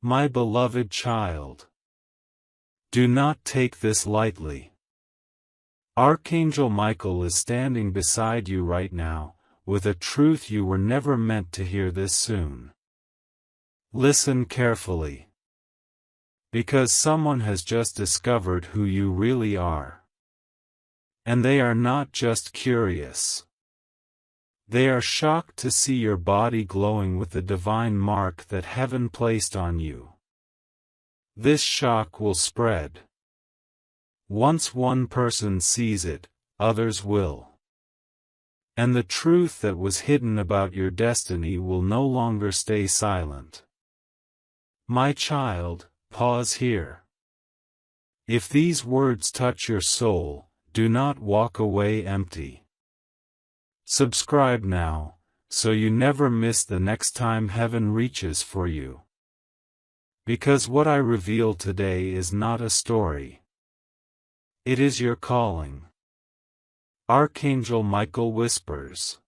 My beloved child, do not take this lightly. Archangel Michael is standing beside you right now, with a truth you were never meant to hear this soon. Listen carefully. Because someone has just discovered who you really are. And they are not just curious. They are shocked to see your body glowing with the divine mark that heaven placed on you. This shock will spread. Once one person sees it, others will. And the truth that was hidden about your destiny will no longer stay silent. My child, pause here. If these words touch your soul, do not walk away empty. Subscribe now, so you never miss the next time heaven reaches for you. Because what I reveal today is not a story. It is your calling. Archangel Michael whispers.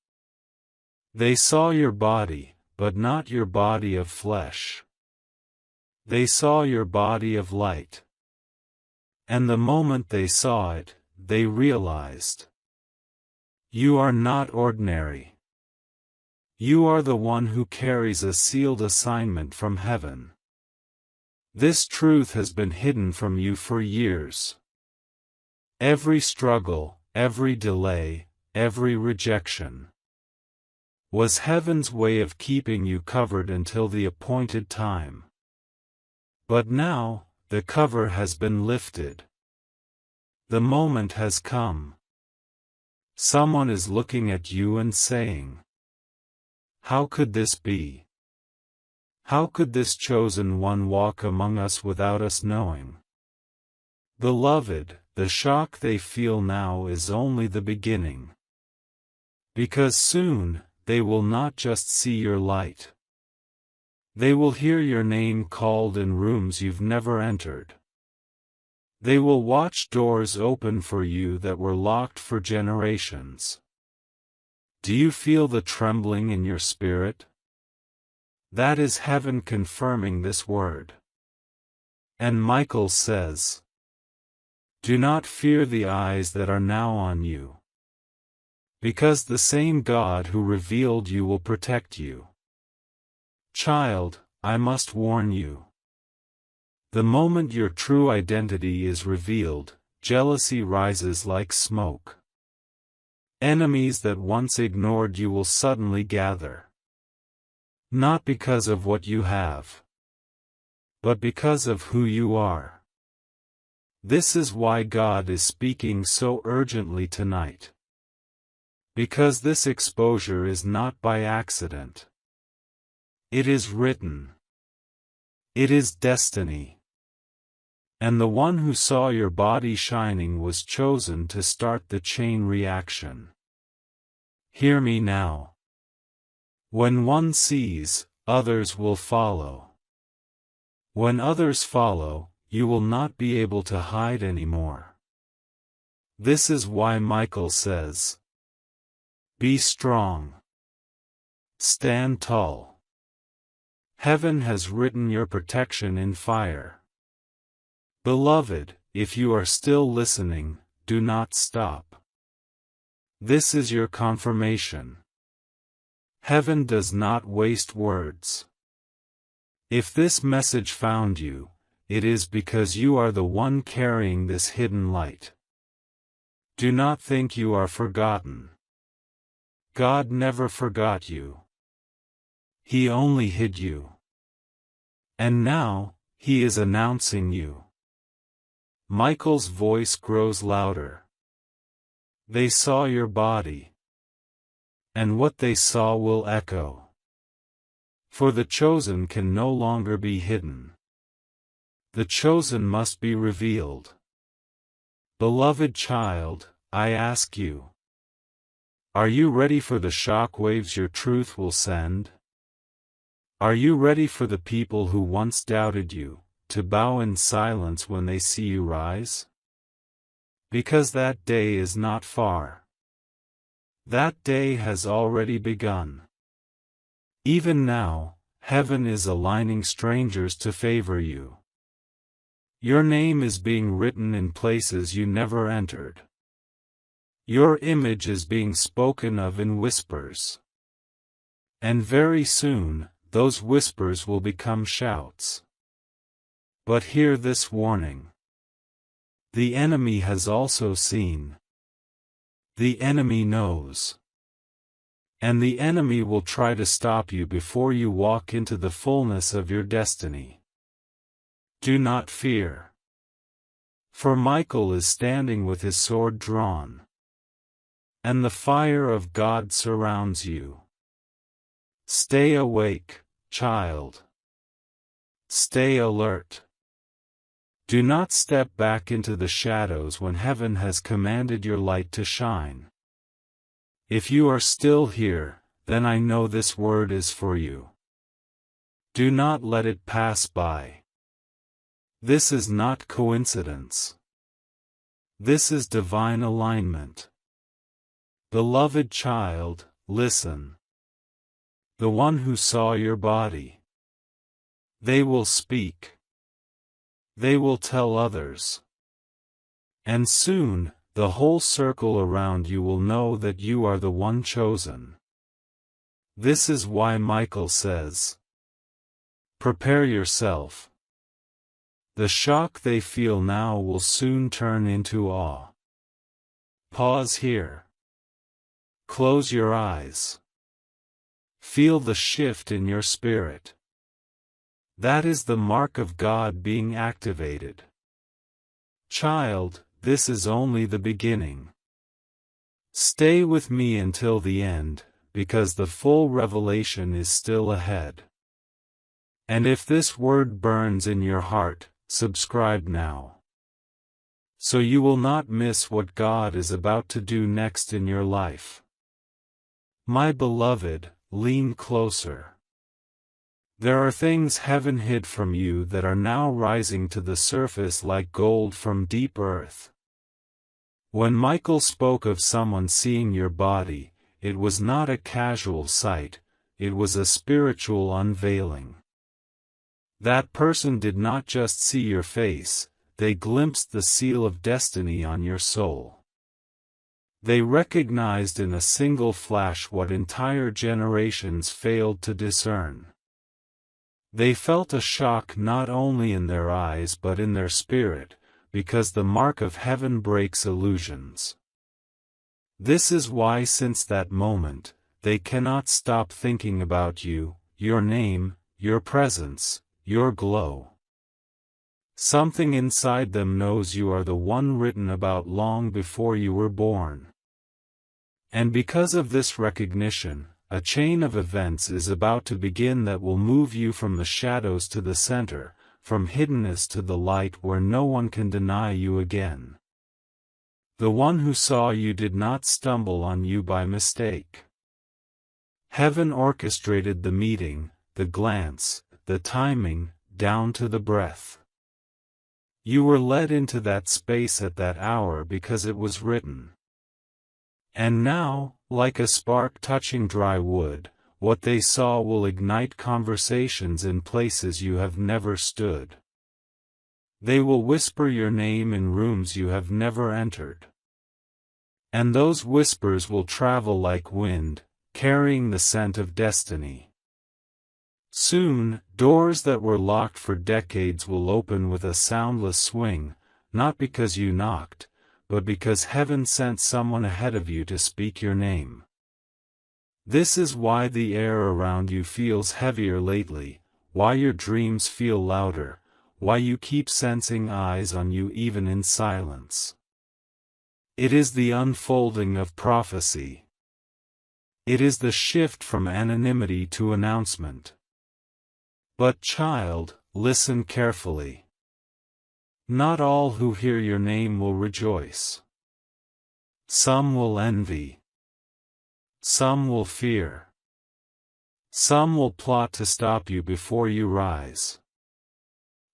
They saw your body, but not your body of flesh. They saw your body of light. And the moment they saw it, they realized. You are not ordinary. You are the one who carries a sealed assignment from heaven. This truth has been hidden from you for years. Every struggle, every delay, every rejection was heaven's way of keeping you covered until the appointed time. But now, the cover has been lifted. The moment has come. Someone is looking at you and saying, "How could this be? How could this chosen one walk among us without us knowing?" Beloved, the shock they feel now is only the beginning. Because soon, they will not just see your light. They will hear your name called in rooms you've never entered. They will watch doors open for you that were locked for generations. Do you feel the trembling in your spirit? That is heaven confirming this word. And Michael says, do not fear the eyes that are now on you. Because the same God who revealed you will protect you. Child, I must warn you. The moment your true identity is revealed, jealousy rises like smoke. Enemies that once ignored you will suddenly gather. Not because of what you have, but because of who you are. This is why God is speaking so urgently tonight. Because this exposure is not by accident. It is written. It is destiny. And the one who saw your body shining was chosen to start the chain reaction. Hear me now. When one sees, others will follow. When others follow, you will not be able to hide anymore. This is why Michael says, be strong. Stand tall. Heaven has written your protection in fire. Beloved, if you are still listening, do not stop. This is your confirmation. Heaven does not waste words. If this message found you, it is because you are the one carrying this hidden light. Do not think you are forgotten. God never forgot you. He only hid you. And now, He is announcing you. Michael's voice grows louder. They saw your body. And what they saw will echo. For the chosen can no longer be hidden. The chosen must be revealed. Beloved child, I ask you. Are you ready for the shock waves your truth will send? Are you ready for the people who once doubted you, to bow in silence when they see you rise? Because that day is not far. That day has already begun. Even now, heaven is aligning strangers to favor you. Your name is being written in places you never entered. Your image is being spoken of in whispers. And very soon, those whispers will become shouts. But hear this warning. The enemy has also seen. The enemy knows. And the enemy will try to stop you before you walk into the fullness of your destiny. Do not fear. For Michael is standing with his sword drawn. And the fire of God surrounds you. Stay awake, child. Stay alert. Do not step back into the shadows when heaven has commanded your light to shine. If you are still here, then I know this word is for you. Do not let it pass by. This is not coincidence. This is divine alignment. Beloved child, listen. The one who saw your body. They will speak. They will tell others. And soon, the whole circle around you will know that you are the one chosen. This is why Michael says, prepare yourself. The shock they feel now will soon turn into awe. Pause here. Close your eyes. Feel the shift in your spirit. That is the mark of God being activated. Child, this is only the beginning. Stay with me until the end, because the full revelation is still ahead. And if this word burns in your heart, subscribe now. So you will not miss what God is about to do next in your life. My beloved, lean closer. There are things heaven hid from you that are now rising to the surface like gold from deep earth. When Michael spoke of someone seeing your body, it was not a casual sight, it was a spiritual unveiling. That person did not just see your face, they glimpsed the seal of destiny on your soul. They recognized in a single flash what entire generations failed to discern. They felt a shock not only in their eyes but in their spirit, because the mark of heaven breaks illusions. This is why since that moment, they cannot stop thinking about you, your name, your presence, your glow. Something inside them knows you are the one written about long before you were born. And because of this recognition, a chain of events is about to begin that will move you from the shadows to the center, from hiddenness to the light where no one can deny you again. The one who saw you did not stumble on you by mistake. Heaven orchestrated the meeting, the glance, the timing, down to the breath. You were led into that space at that hour because it was written. And now, like a spark touching dry wood, what they saw will ignite conversations in places you have never stood. They will whisper your name in rooms you have never entered. And those whispers will travel like wind, carrying the scent of destiny. Soon, doors that were locked for decades will open with a soundless swing, not because you knocked, but because heaven sent someone ahead of you to speak your name. This is why the air around you feels heavier lately, why your dreams feel louder, why you keep sensing eyes on you even in silence. It is the unfolding of prophecy. It is the shift from anonymity to announcement. But child, listen carefully. Not all who hear your name will rejoice. Some will envy. Some will fear. Some will plot to stop you before you rise.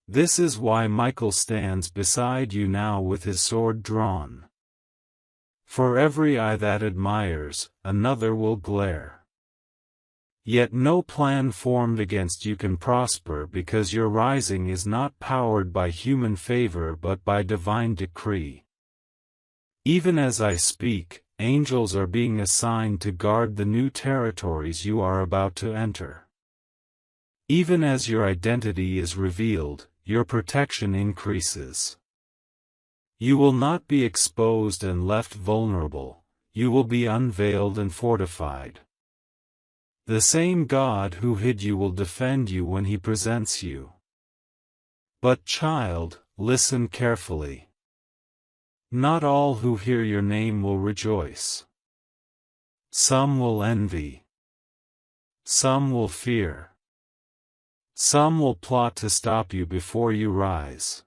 This is why Michael stands beside you now with his sword drawn. For every eye that admires, another will glare. Yet no plan formed against you can prosper because your rising is not powered by human favor but by divine decree. Even as I speak, angels are being assigned to guard the new territories you are about to enter. Even as your identity is revealed, your protection increases. You will not be exposed and left vulnerable, you will be unveiled and fortified. The same God who hid you will defend you when he presents you. But child, listen carefully. Not all who hear your name will rejoice. Some will envy. Some will fear. Some will plot to stop you before you rise.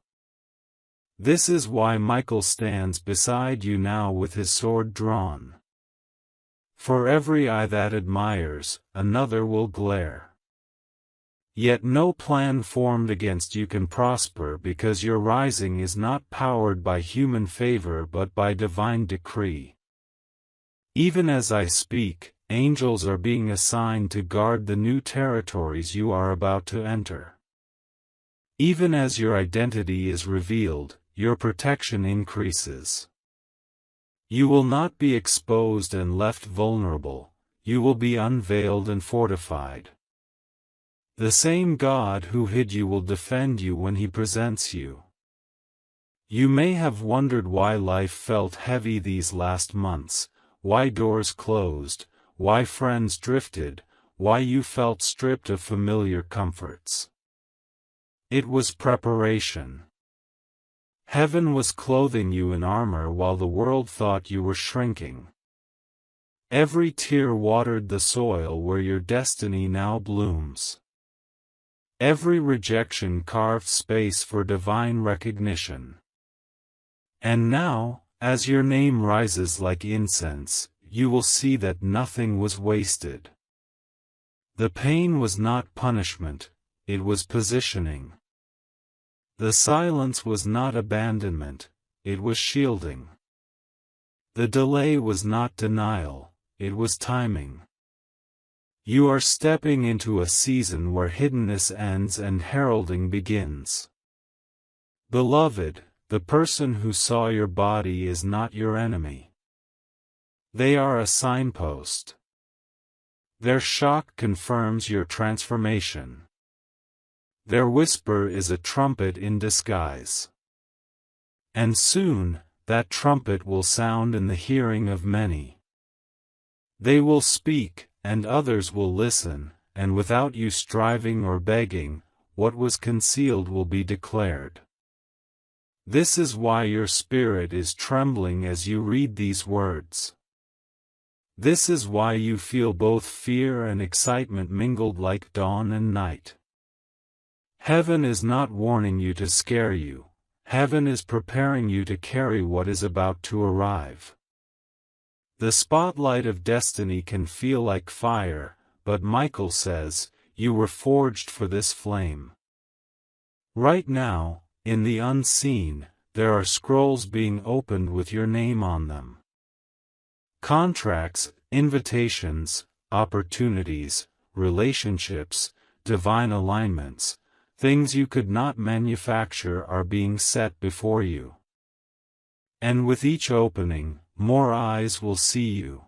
This is why Michael stands beside you now with his sword drawn. For every eye that admires, another will glare. Yet no plan formed against you can prosper because your rising is not powered by human favor but by divine decree. Even as I speak, angels are being assigned to guard the new territories you are about to enter. Even as your identity is revealed, your protection increases. You will not be exposed and left vulnerable, you will be unveiled and fortified. The same God who hid you will defend you when he presents you. You may have wondered why life felt heavy these last months, why doors closed, why friends drifted, why you felt stripped of familiar comforts. It was preparation. Heaven was clothing you in armor while the world thought you were shrinking. Every tear watered the soil where your destiny now blooms. Every rejection carved space for divine recognition. And now, as your name rises like incense, you will see that nothing was wasted. The pain was not punishment, it was positioning. The silence was not abandonment, it was shielding. The delay was not denial, it was timing. You are stepping into a season where hiddenness ends and heralding begins. Beloved, the person who saw your body is not your enemy. They are a signpost. Their shock confirms your transformation. Their whisper is a trumpet in disguise. And soon, that trumpet will sound in the hearing of many. They will speak, and others will listen, and without you striving or begging, what was concealed will be declared. This is why your spirit is trembling as you read these words. This is why you feel both fear and excitement mingled like dawn and night. Heaven is not warning you to scare you, heaven is preparing you to carry what is about to arrive. The spotlight of destiny can feel like fire, but Michael says, you were forged for this flame. Right now, in the unseen, there are scrolls being opened with your name on them. Contracts, invitations, opportunities, relationships, divine alignments, things you could not manufacture are being set before you. And with each opening, more eyes will see you.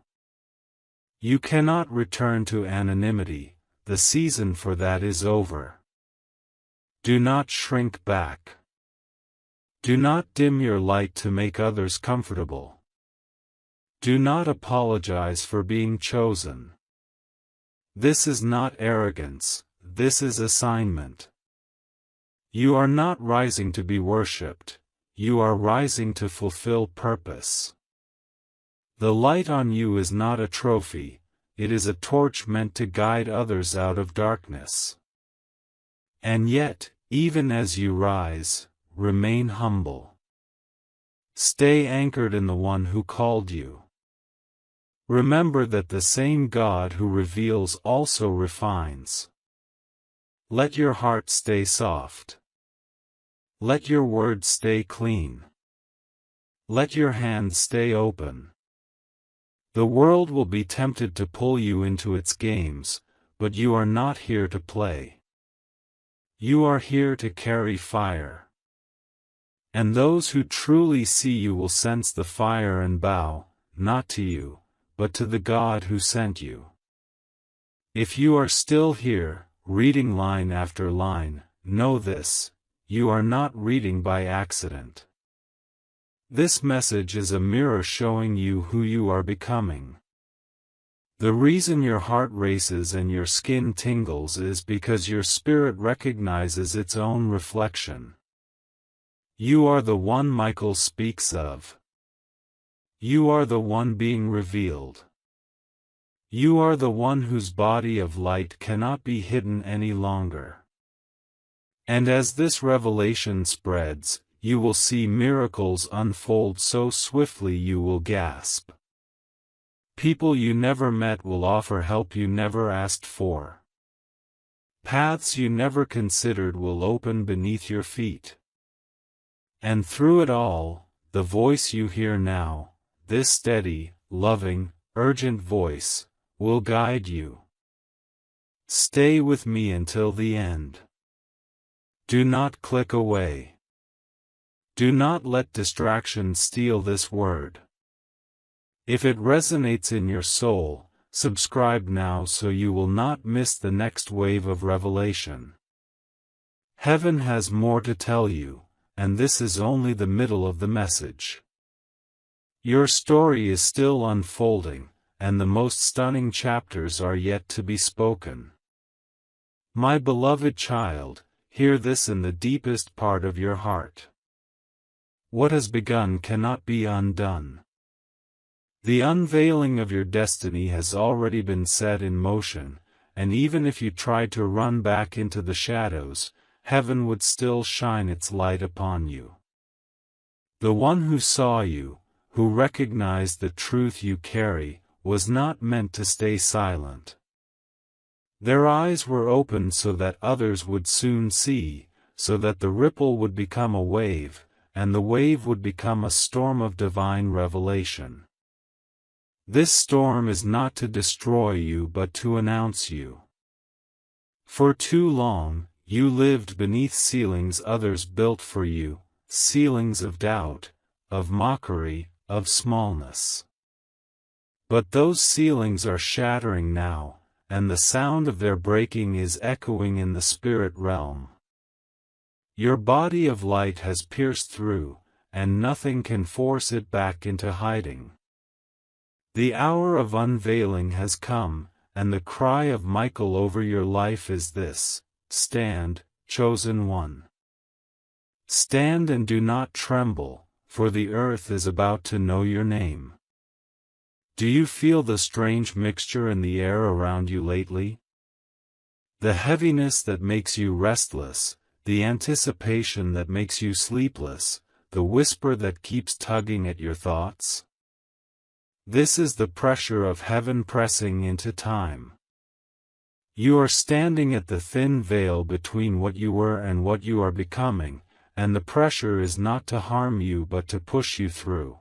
You cannot return to anonymity, the season for that is over. Do not shrink back. Do not dim your light to make others comfortable. Do not apologize for being chosen. This is not arrogance, this is assignment. You are not rising to be worshipped, you are rising to fulfill purpose. The light on you is not a trophy, it is a torch meant to guide others out of darkness. And yet, even as you rise, remain humble. Stay anchored in the one who called you. Remember that the same God who reveals also refines. Let your heart stay soft. Let your words stay clean. Let your hands stay open. The world will be tempted to pull you into its games, but you are not here to play. You are here to carry fire. And those who truly see you will sense the fire and bow, not to you, but to the God who sent you. If you are still here, reading line after line, know this: you are not reading by accident. This message is a mirror showing you who you are becoming. The reason your heart races and your skin tingles is because your spirit recognizes its own reflection. You are the one Michael speaks of. You are the one being revealed. You are the one whose body of light cannot be hidden any longer. And as this revelation spreads, you will see miracles unfold so swiftly you will gasp. People you never met will offer help you never asked for. Paths you never considered will open beneath your feet. And through it all, the voice you hear now, this steady, loving, urgent voice, will guide you. Stay with me until the end. Do not click away. Do not let distraction steal this word. If it resonates in your soul, subscribe now so you will not miss the next wave of revelation. Heaven has more to tell you, and this is only the middle of the message. Your story is still unfolding, and the most stunning chapters are yet to be spoken. My beloved child, hear this in the deepest part of your heart. What has begun cannot be undone. The unveiling of your destiny has already been set in motion, and even if you tried to run back into the shadows, heaven would still shine its light upon you. The one who saw you, who recognized the truth you carry, was not meant to stay silent. Their eyes were opened so that others would soon see, so that the ripple would become a wave, and the wave would become a storm of divine revelation. This storm is not to destroy you but to announce you. For too long, you lived beneath ceilings others built for you, ceilings of doubt, of mockery, of smallness. But those ceilings are shattering now, and the sound of their breaking is echoing in the spirit realm. Your body of light has pierced through, and nothing can force it back into hiding. The hour of unveiling has come, and the cry of Michael over your life is this: stand, chosen one. Stand and do not tremble, for the earth is about to know your name. Do you feel the strange mixture in the air around you lately? The heaviness that makes you restless, the anticipation that makes you sleepless, the whisper that keeps tugging at your thoughts? This is the pressure of heaven pressing into time. You are standing at the thin veil between what you were and what you are becoming, and the pressure is not to harm you but to push you through.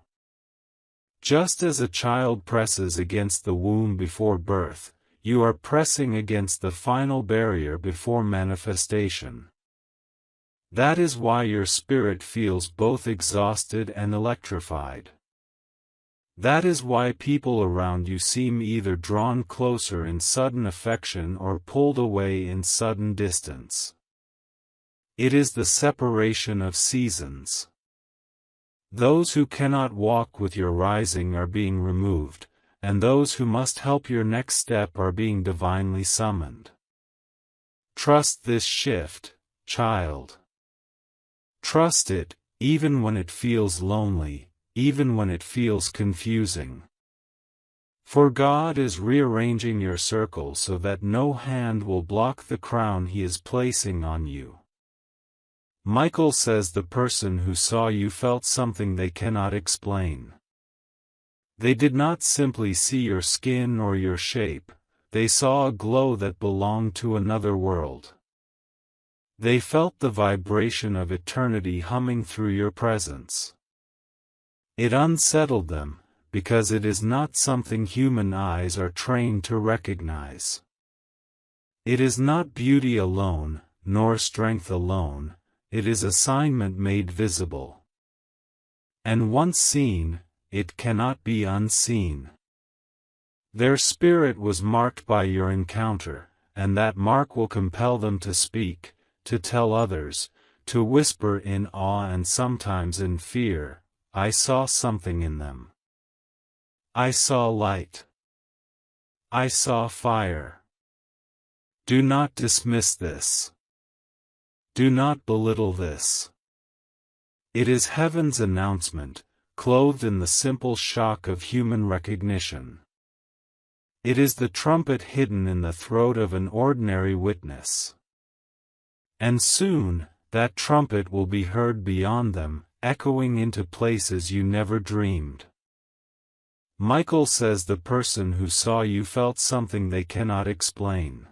Just as a child presses against the womb before birth, you are pressing against the final barrier before manifestation. That is why your spirit feels both exhausted and electrified. That is why people around you seem either drawn closer in sudden affection or pulled away in sudden distance. It is the separation of seasons. Those who cannot walk with your rising are being removed, and those who must help your next step are being divinely summoned. Trust this shift, child. Trust it, even when it feels lonely, even when it feels confusing. For God is rearranging your circle so that no hand will block the crown He is placing on you. Michael says the person who saw you felt something they cannot explain. They did not simply see your skin or your shape, they saw a glow that belonged to another world. They felt the vibration of eternity humming through your presence. It unsettled them, because it is not something human eyes are trained to recognize. It is not beauty alone, nor strength alone, it is assignment made visible. And once seen, it cannot be unseen. Their spirit was marked by your encounter, and that mark will compel them to speak, to tell others, to whisper in awe and sometimes in fear, I saw something in them. I saw light. I saw fire. Do not dismiss this. Do not belittle this. It is heaven's announcement, clothed in the simple shock of human recognition. It is the trumpet hidden in the throat of an ordinary witness. And soon, that trumpet will be heard beyond them, echoing into places you never dreamed. Michael says the person who saw you felt something they cannot explain.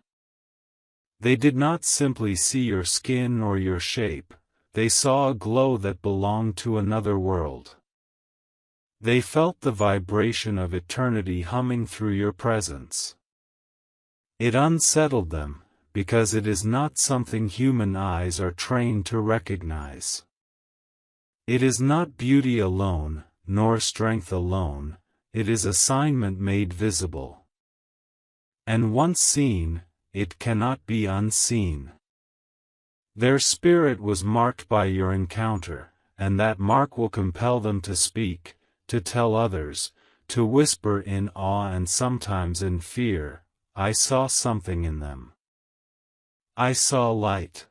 They did not simply see your skin or your shape, they saw a glow that belonged to another world. They felt the vibration of eternity humming through your presence. It unsettled them, because it is not something human eyes are trained to recognize. It is not beauty alone, nor strength alone, it is assignment made visible. And once seen, it cannot be unseen. Their spirit was marked by your encounter, and that mark will compel them to speak, to tell others, to whisper in awe and sometimes in fear, I saw something in them. I saw light.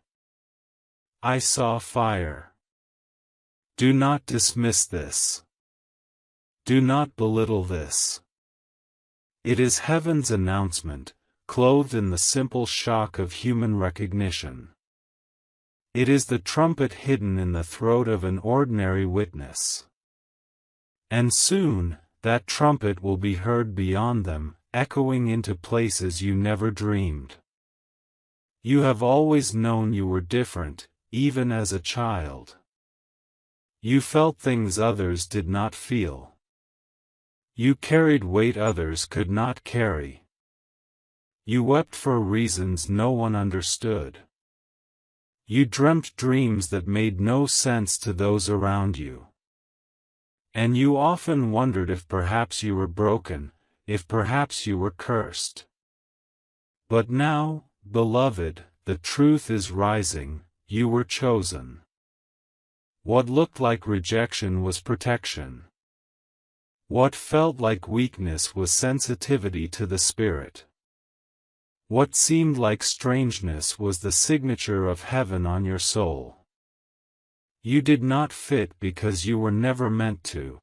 I saw fire. Do not dismiss this. Do not belittle this. It is heaven's announcement, clothed in the simple shock of human recognition. It is the trumpet hidden in the throat of an ordinary witness. And soon, that trumpet will be heard beyond them, echoing into places you never dreamed. You have always known you were different, even as a child. You felt things others did not feel. You carried weight others could not carry. You wept for reasons no one understood. You dreamt dreams that made no sense to those around you. And you often wondered if perhaps you were broken, if perhaps you were cursed. But now, beloved, the truth is rising, you were chosen. What looked like rejection was protection. What felt like weakness was sensitivity to the Spirit. What seemed like strangeness was the signature of heaven on your soul. You did not fit because you were never meant to.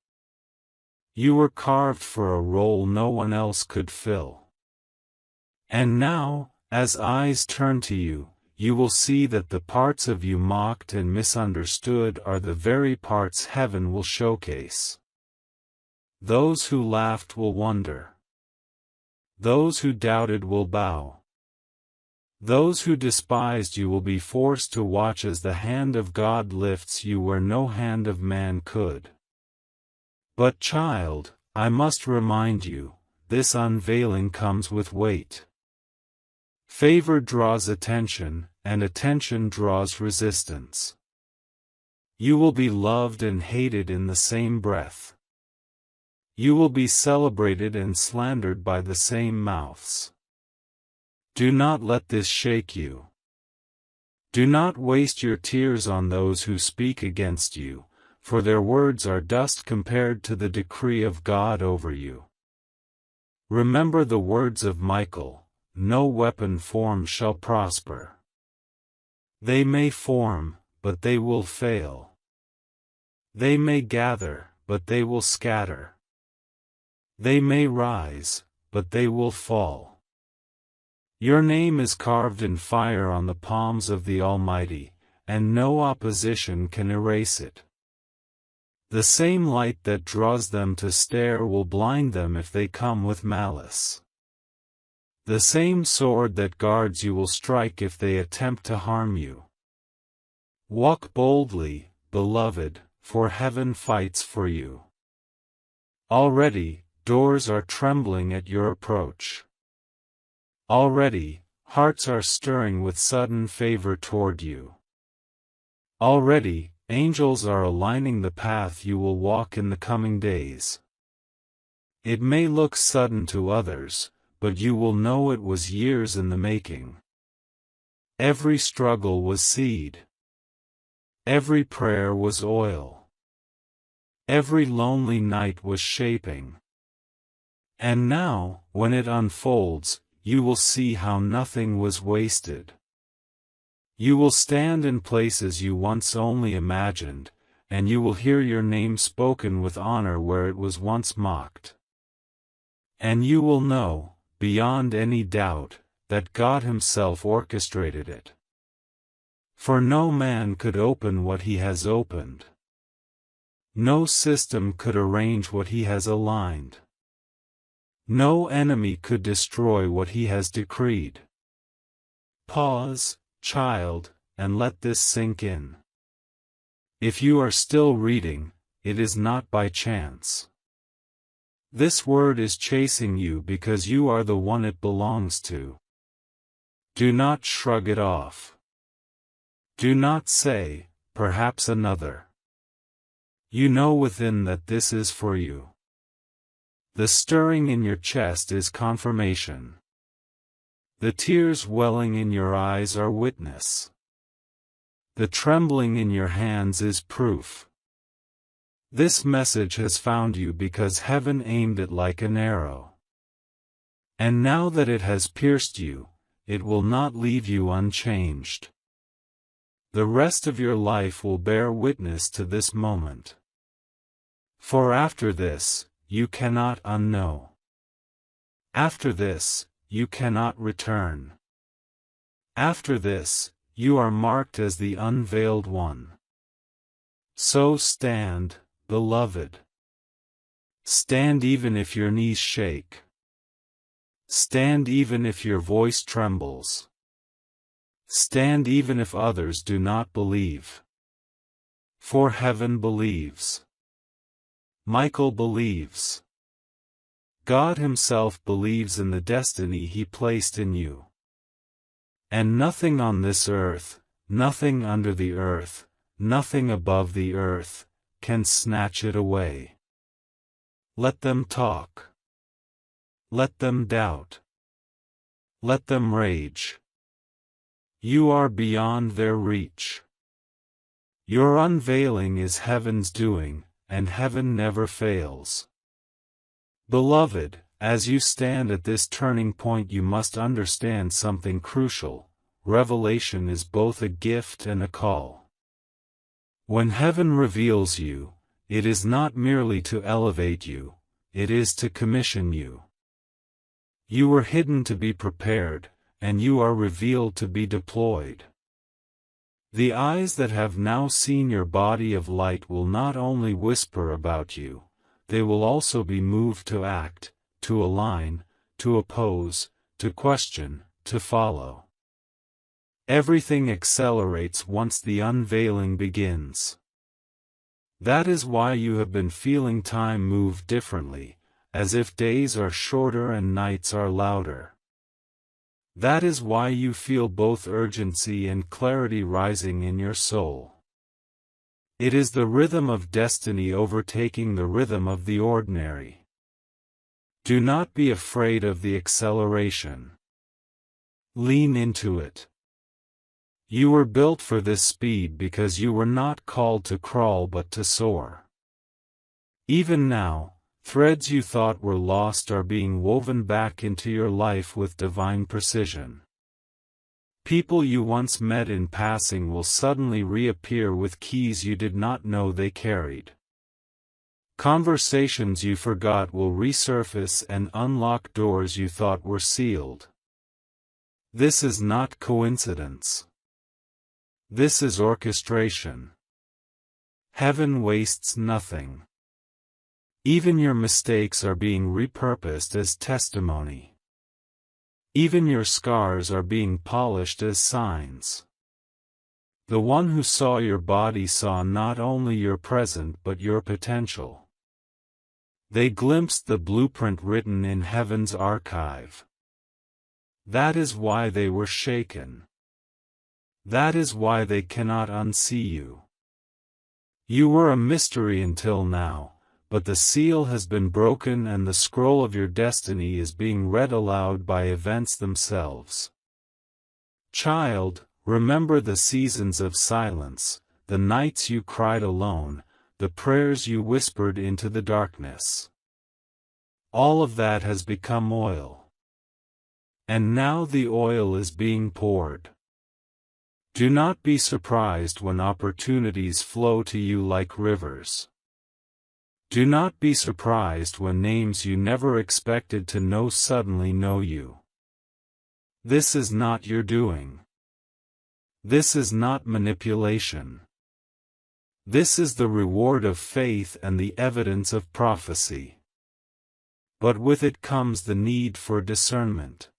You were carved for a role no one else could fill. And now, as eyes turn to you, you will see that the parts of you mocked and misunderstood are the very parts heaven will showcase. Those who laughed will wonder. Those who doubted will bow. Those who despised you will be forced to watch as the hand of God lifts you where no hand of man could. But child, I must remind you, this unveiling comes with weight. Favor draws attention, and attention draws resistance. You will be loved and hated in the same breath. You will be celebrated and slandered by the same mouths. Do not let this shake you. Do not waste your tears on those who speak against you, for their words are dust compared to the decree of God over you. Remember the words of Michael, no weapon formed shall prosper. They may form, but they will fail. They may gather, but they will scatter. They may rise, but they will fall. Your name is carved in fire on the palms of the Almighty, and no opposition can erase it. The same light that draws them to stare will blind them if they come with malice. The same sword that guards you will strike if they attempt to harm you. Walk boldly, beloved, for heaven fights for you. Already, doors are trembling at your approach. Already, Hearts are stirring with sudden favor toward you. Already, angels are aligning the path you will walk in the coming days. It may look sudden to others, but you will know it was years in the making. Every struggle was seed. Every prayer was oil. Every lonely night was shaping. And now, when it unfolds, you will see how nothing was wasted. You will stand in places you once only imagined, and you will hear your name spoken with honor where it was once mocked. And you will know, beyond any doubt, that God Himself orchestrated it. For no man could open what He has opened. No system could arrange what He has aligned. No enemy could destroy what He has decreed. Pause, child, and let this sink in. If you are still reading, it is not by chance. This word is chasing you because you are the one it belongs to. Do not shrug it off. Do not say, perhaps another. You know within that this is for you. The stirring in your chest is confirmation. The tears welling in your eyes are witness. The trembling in your hands is proof. This message has found you because heaven aimed it like an arrow. And now that it has pierced you, it will not leave you unchanged. The rest of your life will bear witness to this moment. For after this, you cannot unknow. After this, you cannot return. After this, you are marked as the unveiled one. So stand, beloved. Stand even if your knees shake. Stand even if your voice trembles. Stand even if others do not believe. For heaven believes. Michael believes. God Himself believes in the destiny He placed in you. And nothing on this earth, nothing under the earth, nothing above the earth, can snatch it away. Let them talk. Let them doubt. Let them rage. You are beyond their reach. Your unveiling is heaven's doing, and heaven never fails. Beloved, as you stand at this turning point, you must understand something crucial. Revelation is both a gift and a call. When heaven reveals you, it is not merely to elevate you, it is to commission you. You were hidden to be prepared, and you are revealed to be deployed. The eyes that have now seen your body of light will not only whisper about you, they will also be moved to act, to align, to oppose, to question, to follow. Everything accelerates once the unveiling begins. That is why you have been feeling time move differently, as if days are shorter and nights are louder. That is why you feel both urgency and clarity rising in your soul. It is the rhythm of destiny overtaking the rhythm of the ordinary. Do not be afraid of the acceleration. Lean into it. You were built for this speed because you were not called to crawl but to soar. Even now, threads you thought were lost are being woven back into your life with divine precision. People you once met in passing will suddenly reappear with keys you did not know they carried. Conversations you forgot will resurface and unlock doors you thought were sealed. This is not coincidence. This is orchestration. Heaven wastes nothing. Even your mistakes are being repurposed as testimony. Even your scars are being polished as signs. The one who saw your body saw not only your present but your potential. They glimpsed the blueprint written in heaven's archive. That is why they were shaken. That is why they cannot unsee you. You were a mystery until now, but the seal has been broken and the scroll of your destiny is being read aloud by events themselves. Child, remember the seasons of silence, the nights you cried alone, the prayers you whispered into the darkness. All of that has become oil. And now the oil is being poured. Do not be surprised when opportunities flow to you like rivers. Do not be surprised when names you never expected to know suddenly know you. This is not your doing. This is not manipulation. This is the reward of faith and the evidence of prophecy. But with it comes the need for discernment.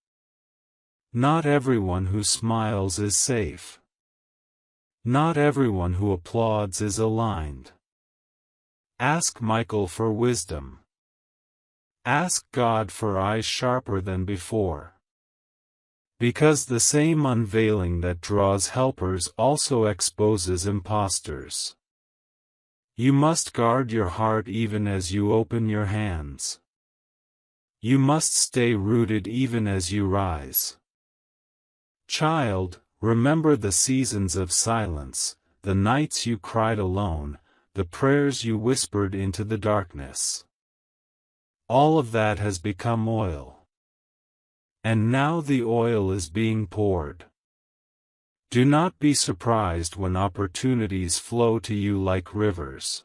Not everyone who smiles is safe. Not everyone who applauds is aligned. Ask Michael for wisdom. Ask God for eyes sharper than before. Because the same unveiling that draws helpers also exposes impostors. You must guard your heart even as you open your hands. You must stay rooted even as you rise. Child, remember the seasons of silence, the nights you cried alone, the prayers you whispered into the darkness. All of that has become oil. And now the oil is being poured. Do not be surprised when opportunities flow to you like rivers.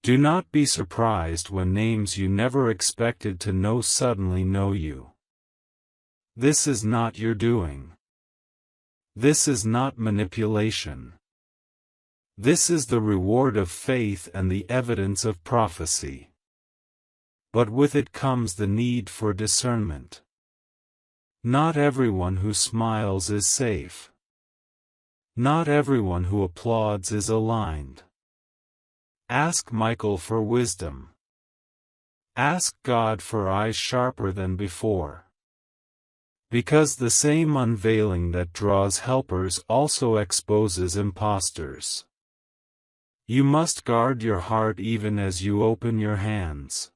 Do not be surprised when names you never expected to know suddenly know you. This is not your doing. This is not manipulation. This is the reward of faith and the evidence of prophecy. But with it comes the need for discernment. Not everyone who smiles is safe. Not everyone who applauds is aligned. Ask Michael for wisdom. Ask God for eyes sharper than before. Because the same unveiling that draws helpers also exposes impostors. You must guard your heart even as you open your hands.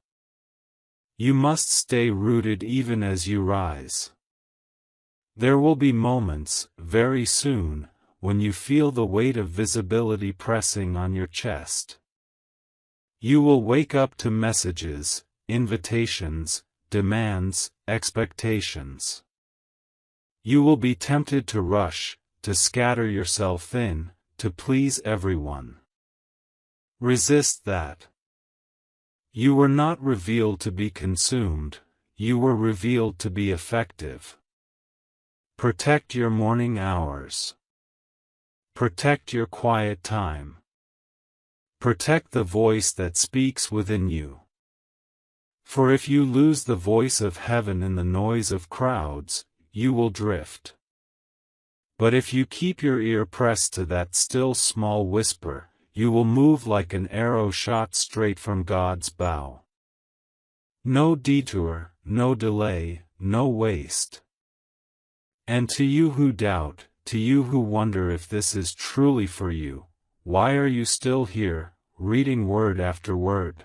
You must stay rooted even as you rise. There will be moments, very soon, when you feel the weight of visibility pressing on your chest. You will wake up to messages, invitations, demands, expectations. You will be tempted to rush, to scatter yourself thin, to please everyone. Resist that. You were not revealed to be consumed, you were revealed to be effective. Protect your morning hours. Protect your quiet time. Protect the voice that speaks within you. For if you lose the voice of heaven in the noise of crowds, you will drift. But if you keep your ear pressed to that still small whisper, you will move like an arrow shot straight from God's bow. No detour, no delay, no waste. And to you who doubt, to you who wonder if this is truly for you, why are you still here, reading word after word?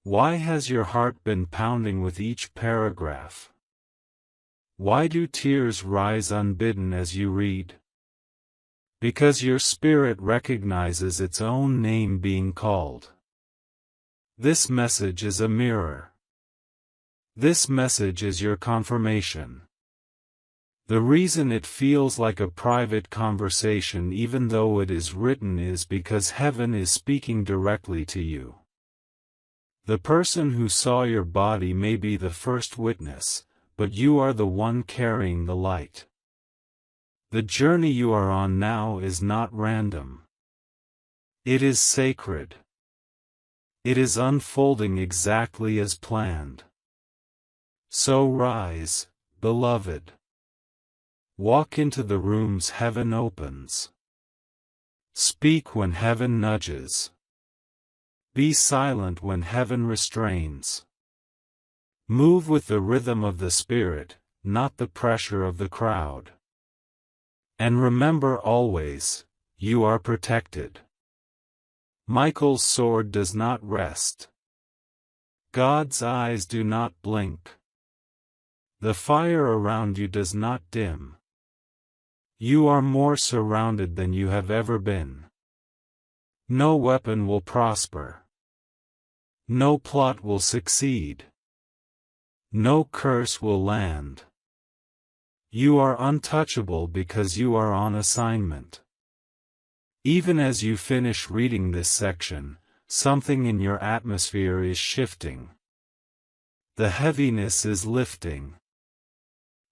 Why has your heart been pounding with each paragraph? Why do tears rise unbidden as you read? Because your spirit recognizes its own name being called. This message is a mirror. This message is your confirmation. The reason it feels like a private conversation even though it is written is because heaven is speaking directly to you. The person who saw your body may be the first witness, but you are the one carrying the light. The journey you are on now is not random. It is sacred. It is unfolding exactly as planned. So rise, beloved. Walk into the rooms heaven opens. Speak when heaven nudges. Be silent when heaven restrains. Move with the rhythm of the Spirit, not the pressure of the crowd. And remember always, you are protected. Michael's sword does not rest. God's eyes do not blink. The fire around you does not dim. You are more surrounded than you have ever been. No weapon will prosper. No plot will succeed. No curse will land. You are untouchable because you are on assignment. Even as you finish reading this section, something in your atmosphere is shifting. The heaviness is lifting.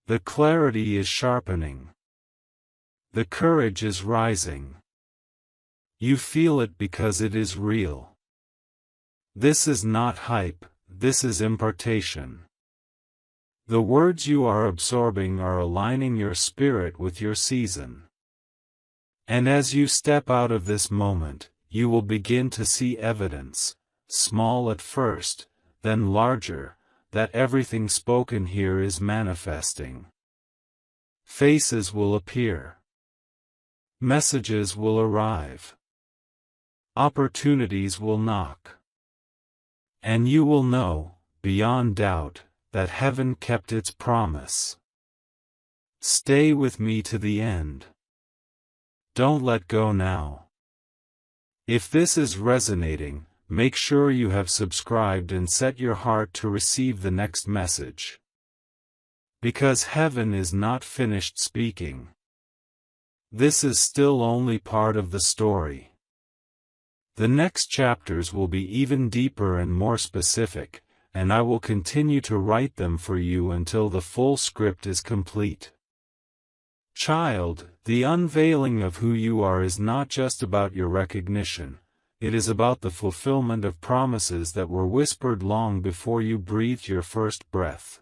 The clarity is sharpening. The courage is rising. You feel it because it is real. This is not hype, this is impartation. The words you are absorbing are aligning your spirit with your season. And as you step out of this moment, you will begin to see evidence, small at first, then larger, that everything spoken here is manifesting. Faces will appear. Messages will arrive. Opportunities will knock. And you will know, beyond doubt, that heaven kept its promise. Stay with me to the end. Don't let go now. If this is resonating, make sure you have subscribed and set your heart to receive the next message. Because heaven is not finished speaking. This is still only part of the story. The next chapters will be even deeper and more specific, and I will continue to write them for you until the full script is complete. Child, the unveiling of who you are is not just about your recognition, it is about the fulfillment of promises that were whispered long before you breathed your first breath.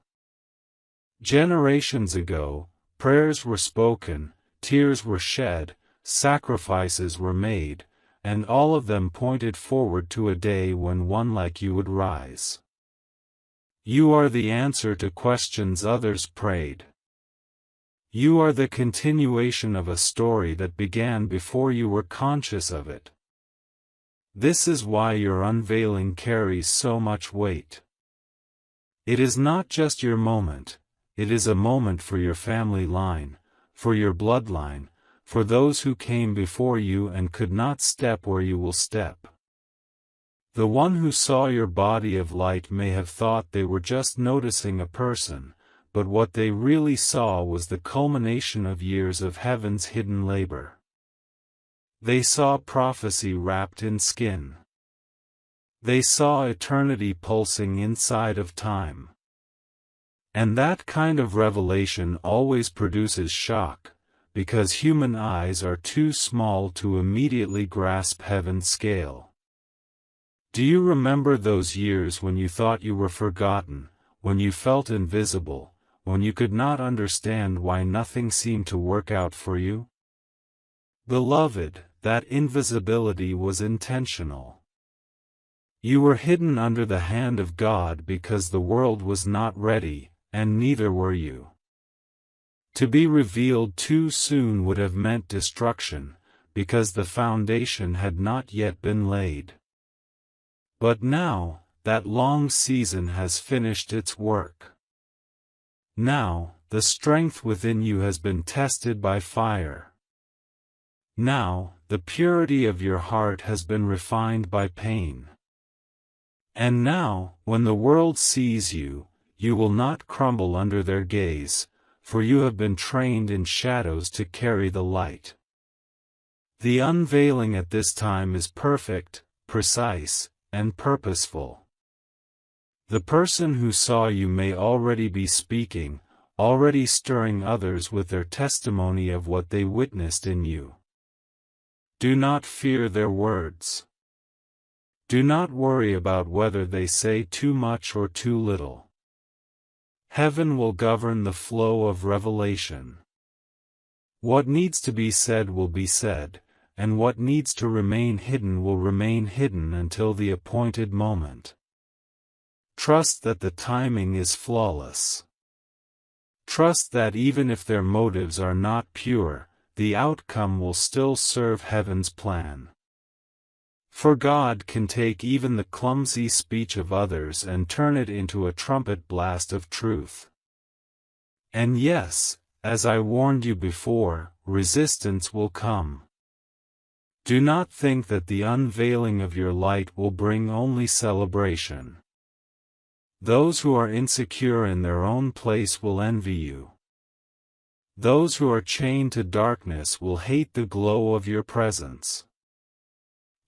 Generations ago, prayers were spoken, tears were shed, sacrifices were made, and all of them pointed forward to a day when one like you would rise. You are the answer to questions others prayed. You are the continuation of a story that began before you were conscious of it. This is why your unveiling carries so much weight. It is not just your moment, it is a moment for your family line, for your bloodline, for those who came before you and could not step where you will step. The one who saw your body of light may have thought they were just noticing a person, but what they really saw was the culmination of years of heaven's hidden labor. They saw prophecy wrapped in skin. They saw eternity pulsing inside of time. And that kind of revelation always produces shock, because human eyes are too small to immediately grasp heaven's scale. Do you remember those years when you thought you were forgotten, when you felt invisible, when you could not understand why nothing seemed to work out for you? Beloved, that invisibility was intentional. You were hidden under the hand of God because the world was not ready, and neither were you. To be revealed too soon would have meant destruction, because the foundation had not yet been laid. But now, that long season has finished its work. Now, the strength within you has been tested by fire. Now, the purity of your heart has been refined by pain. And now, when the world sees you, you will not crumble under their gaze, for you have been trained in shadows to carry the light. The unveiling at this time is perfect, precise, and purposeful. The person who saw you may already be speaking, already stirring others with their testimony of what they witnessed in you. Do not fear their words. Do not worry about whether they say too much or too little. Heaven will govern the flow of revelation. What needs to be said will be said, and what needs to remain hidden will remain hidden until the appointed moment. Trust that the timing is flawless. Trust that even if their motives are not pure, the outcome will still serve heaven's plan. For God can take even the clumsy speech of others and turn it into a trumpet blast of truth. And yes, as I warned you before, resistance will come. Do not think that the unveiling of your light will bring only celebration. Those who are insecure in their own place will envy you. Those who are chained to darkness will hate the glow of your presence.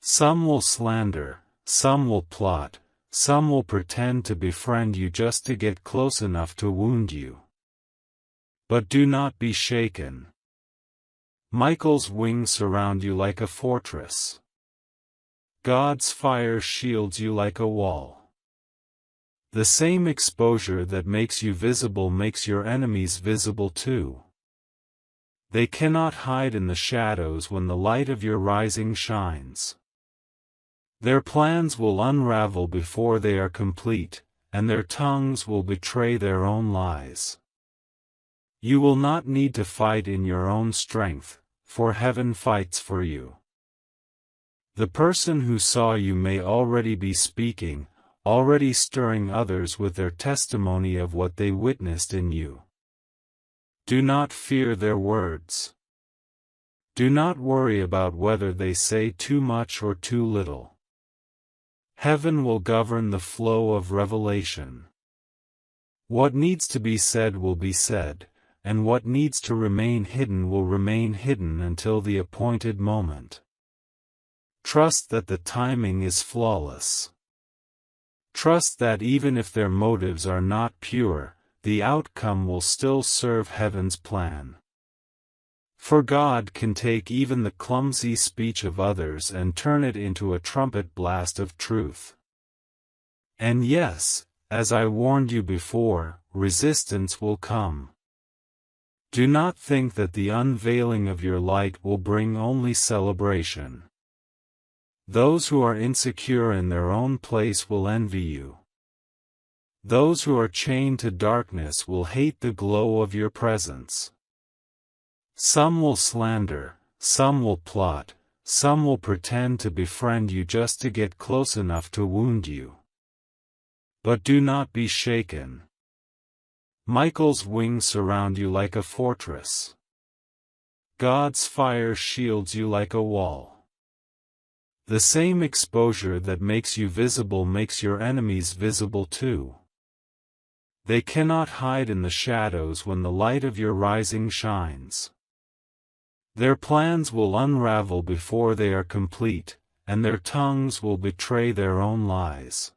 Some will slander, some will plot, some will pretend to befriend you just to get close enough to wound you. But do not be shaken. Michael's wings surround you like a fortress. God's fire shields you like a wall. The same exposure that makes you visible makes your enemies visible too. They cannot hide in the shadows when the light of your rising shines. Their plans will unravel before they are complete, and their tongues will betray their own lies. You will not need to fight in your own strength, for heaven fights for you. The person who saw you may already be speaking, already stirring others with their testimony of what they witnessed in you. Do not fear their words. Do not worry about whether they say too much or too little. Heaven will govern the flow of revelation. What needs to be said will be said, and what needs to remain hidden will remain hidden until the appointed moment. Trust that the timing is flawless. Trust that even if their motives are not pure, the outcome will still serve heaven's plan. For God can take even the clumsy speech of others and turn it into a trumpet blast of truth. And yes, as I warned you before, resistance will come. Do not think that the unveiling of your light will bring only celebration. Those who are insecure in their own place will envy you. Those who are chained to darkness will hate the glow of your presence. Some will slander, some will plot, some will pretend to befriend you just to get close enough to wound you. But do not be shaken. Michael's wings surround you like a fortress. God's fire shields you like a wall. The same exposure that makes you visible makes your enemies visible too. They cannot hide in the shadows when the light of your rising shines. Their plans will unravel before they are complete, and their tongues will betray their own lies.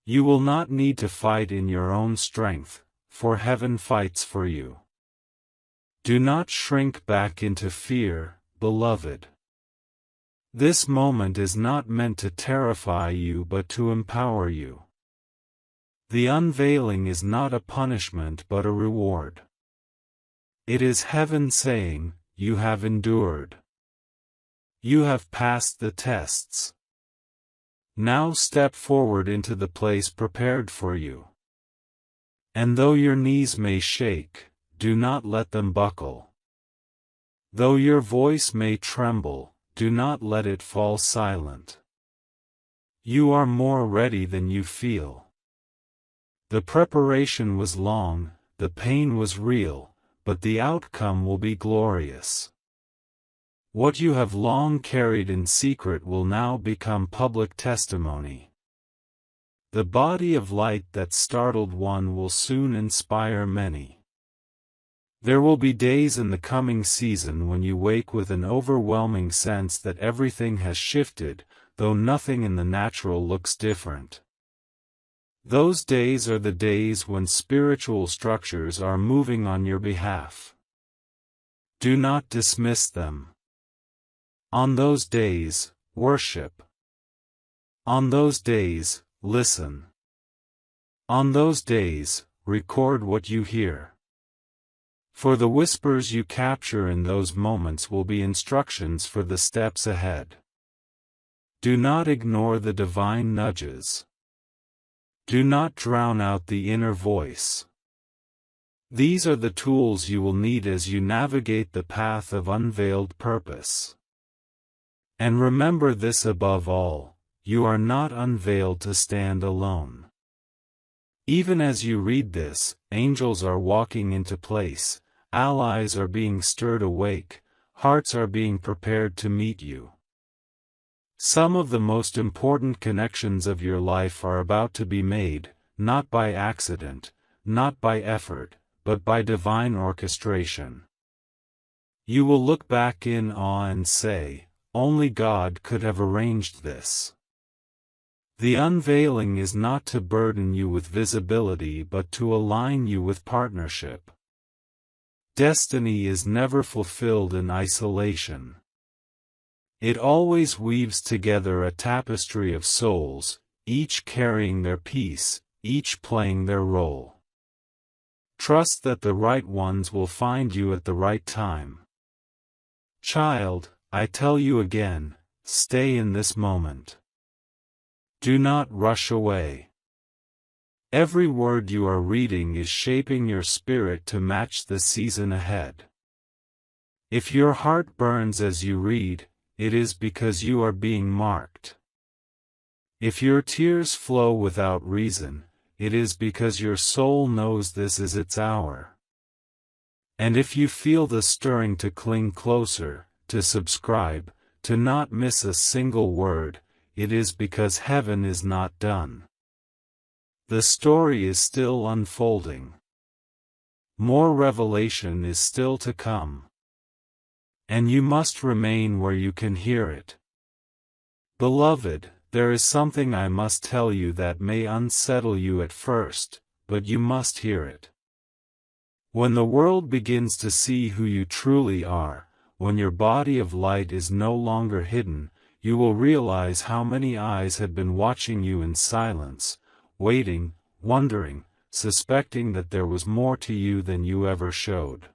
You will not need to fight in your own strength, for heaven fights for you. Do not shrink back into fear, beloved. This moment is not meant to terrify you but to empower you. The unveiling is not a punishment but a reward. It is heaven saying, "You have endured. You have passed the tests. Now step forward into the place prepared for you. And though your knees may shake, do not let them buckle. Though your voice may tremble, do not let it fall silent. You are more ready than you feel. The preparation was long, the pain was real, but the outcome will be glorious. What you have long carried in secret will now become public testimony. The body of light that startled one will soon inspire many. There will be days in the coming season when you wake with an overwhelming sense that everything has shifted, though nothing in the natural looks different. Those days are the days when spiritual structures are moving on your behalf. Do not dismiss them. On those days, worship. On those days, listen. On those days, record what you hear. For the whispers you capture in those moments will be instructions for the steps ahead. Do not ignore the divine nudges. Do not drown out the inner voice. These are the tools you will need as you navigate the path of unveiled purpose. And remember this above all, you are not unveiled to stand alone. Even as you read this, angels are walking into place, allies are being stirred awake, hearts are being prepared to meet you. Some of the most important connections of your life are about to be made, not by accident, not by effort, but by divine orchestration. You will look back in awe and say, "Only God could have arranged this." The unveiling is not to burden you with visibility but to align you with partnership. Destiny is never fulfilled in isolation. It always weaves together a tapestry of souls, each carrying their piece, each playing their role. Trust that the right ones will find you at the right time. Child, I tell you again, stay in this moment. Do not rush away. Every word you are reading is shaping your spirit to match the season ahead. If your heart burns as you read, it is because you are being marked. If your tears flow without reason, it is because your soul knows this is its hour. And if you feel the stirring to cling closer, to subscribe, to not miss a single word, it is because heaven is not done. The story is still unfolding. More revelation is still to come. And you must remain where you can hear it. Beloved, there is something I must tell you that may unsettle you at first, but you must hear it. When the world begins to see who you truly are, when your body of light is no longer hidden, you will realize how many eyes had been watching you in silence, waiting, wondering, suspecting that there was more to you than you ever showed.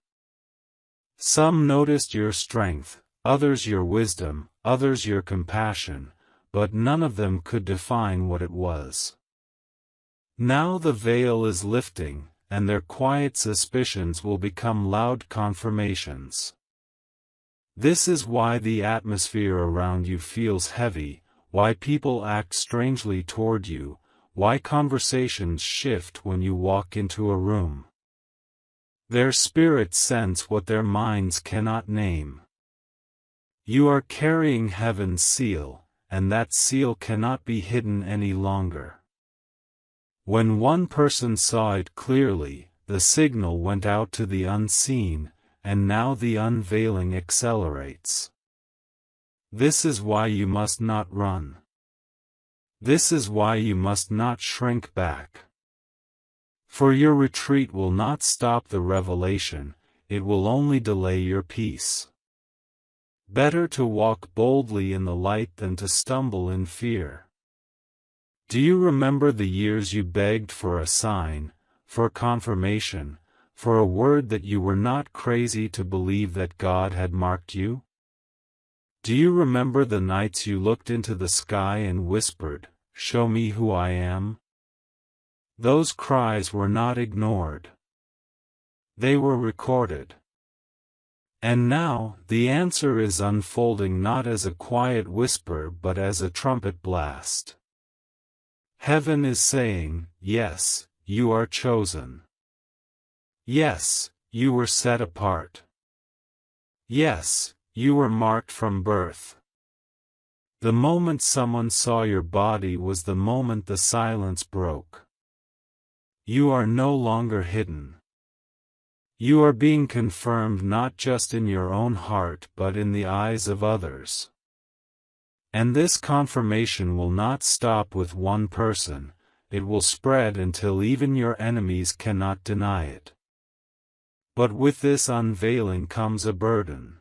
Some noticed your strength, others your wisdom, others your compassion, but none of them could define what it was. Now the veil is lifting, and their quiet suspicions will become loud confirmations. This is why the atmosphere around you feels heavy, why people act strangely toward you, why conversations shift when you walk into a room. Their spirits sense what their minds cannot name. You are carrying heaven's seal, and that seal cannot be hidden any longer. When one person saw it clearly, the signal went out to the unseen, and now the unveiling accelerates. This is why you must not run. This is why you must not shrink back. For your retreat will not stop the revelation, it will only delay your peace. Better to walk boldly in the light than to stumble in fear. Do you remember the years you begged for a sign, for confirmation, for a word that you were not crazy to believe that God had marked you? Do you remember the nights you looked into the sky and whispered, "Show me who I am"? Those cries were not ignored. They were recorded. And now, the answer is unfolding not as a quiet whisper but as a trumpet blast. Heaven is saying, yes, you are chosen. Yes, you were set apart. Yes, you were marked from birth. The moment someone saw your body was the moment the silence broke. You are no longer hidden. You are being confirmed not just in your own heart but in the eyes of others. And this confirmation will not stop with one person, it will spread until even your enemies cannot deny it. But with this unveiling comes a burden.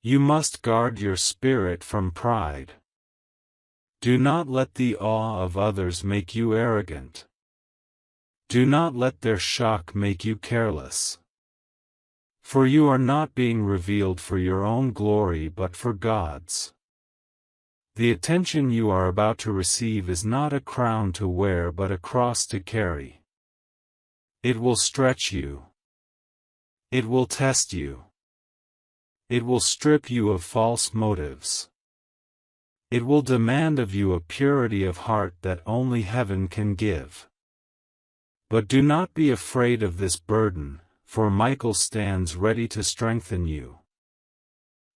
You must guard your spirit from pride. Do not let the awe of others make you arrogant. Do not let their shock make you careless. For you are not being revealed for your own glory but for God's. The attention you are about to receive is not a crown to wear but a cross to carry. It will stretch you. It will test you. It will strip you of false motives. It will demand of you a purity of heart that only heaven can give. But do not be afraid of this burden, for Michael stands ready to strengthen you.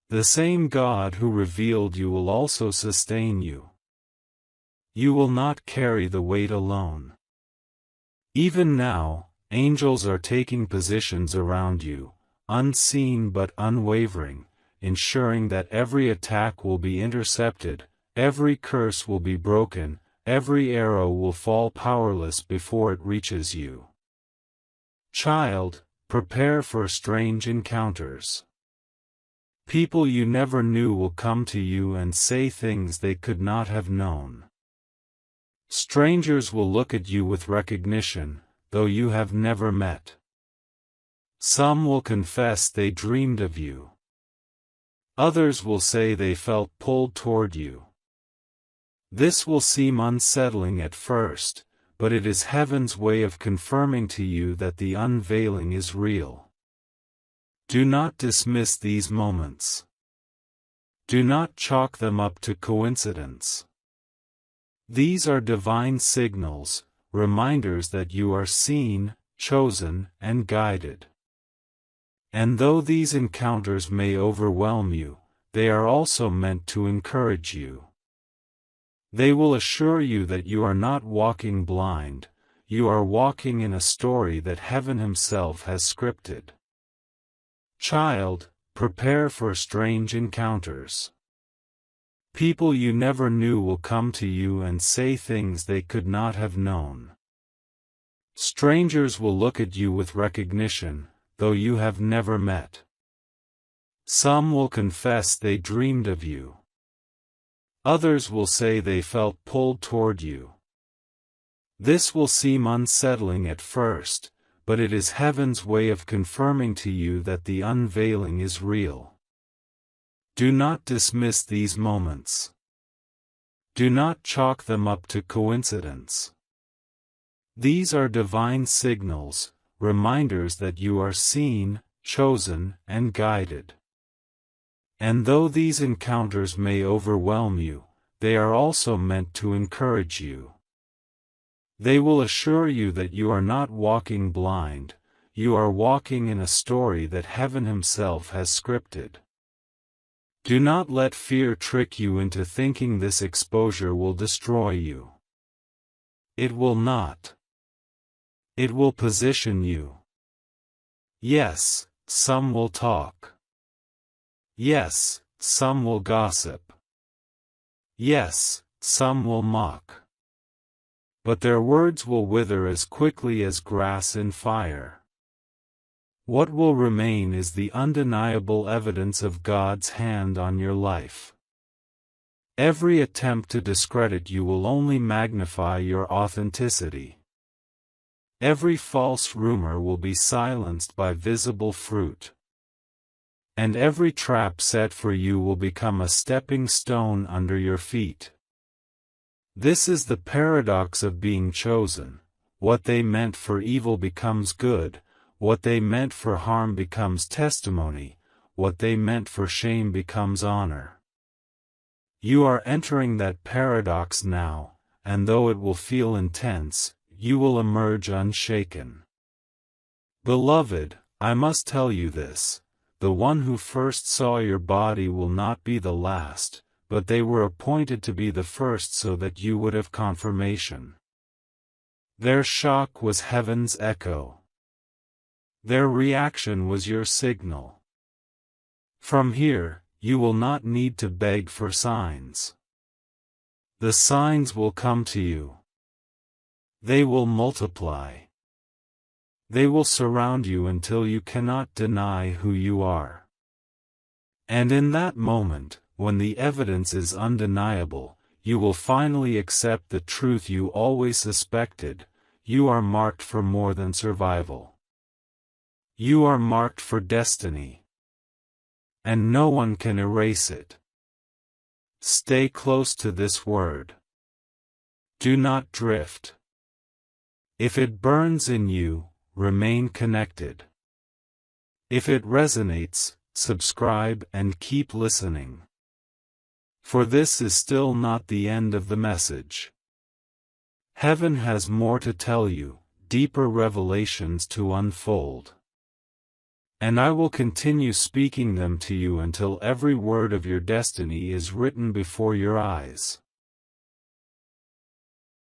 The same God who revealed you will also sustain you. You will not carry the weight alone. Even now, angels are taking positions around you, unseen but unwavering, ensuring that every attack will be intercepted, every curse will be broken, every arrow will fall powerless before it reaches you. Child, prepare for strange encounters. People you never knew will come to you and say things they could not have known. Strangers will look at you with recognition, though you have never met. Some will confess they dreamed of you. Others will say they felt pulled toward you. This will seem unsettling at first, but it is heaven's way of confirming to you that the unveiling is real. Do not dismiss these moments. Do not chalk them up to coincidence. These are divine signals, reminders that you are seen, chosen, and guided. And though these encounters may overwhelm you, they are also meant to encourage you. They will assure you that you are not walking blind, you are walking in a story that Heaven Himself has scripted. Child, prepare for strange encounters. People you never knew will come to you and say things they could not have known. Strangers will look at you with recognition, though you have never met. Some will confess they dreamed of you. Others will say they felt pulled toward you. This will seem unsettling at first, but it is Heaven's way of confirming to you that the unveiling is real. Do not dismiss these moments. Do not chalk them up to coincidence. These are divine signals, reminders that you are seen, chosen, and guided. And though these encounters may overwhelm you, they are also meant to encourage you. They will assure you that you are not walking blind, you are walking in a story that Heaven Himself has scripted. Do not let fear trick you into thinking this exposure will destroy you. It will not. It will position you. Yes, some will talk. Yes, some will gossip. Yes, some will mock. But their words will wither as quickly as grass in fire. What will remain is the undeniable evidence of God's hand on your life. Every attempt to discredit you will only magnify your authenticity. Every false rumor will be silenced by visible fruit. And every trap set for you will become a stepping stone under your feet. This is the paradox of being chosen. What they meant for evil becomes good, what they meant for harm becomes testimony, what they meant for shame becomes honor. You are entering that paradox now, and though it will feel intense, you will emerge unshaken. Beloved, I must tell you this. The one who first saw your body will not be the last, but they were appointed to be the first so that you would have confirmation. Their shock was heaven's echo. Their reaction was your signal. From here, you will not need to beg for signs. The signs will come to you. They will multiply. They will surround you until you cannot deny who you are. And in that moment, when the evidence is undeniable, you will finally accept the truth you always suspected: you are marked for more than survival. You are marked for destiny. And no one can erase it. Stay close to this word. Do not drift. If it burns in you, remain connected. If it resonates, subscribe and keep listening. For this is still not the end of the message. Heaven has more to tell you, deeper revelations to unfold. And I will continue speaking them to you until every word of your destiny is written before your eyes.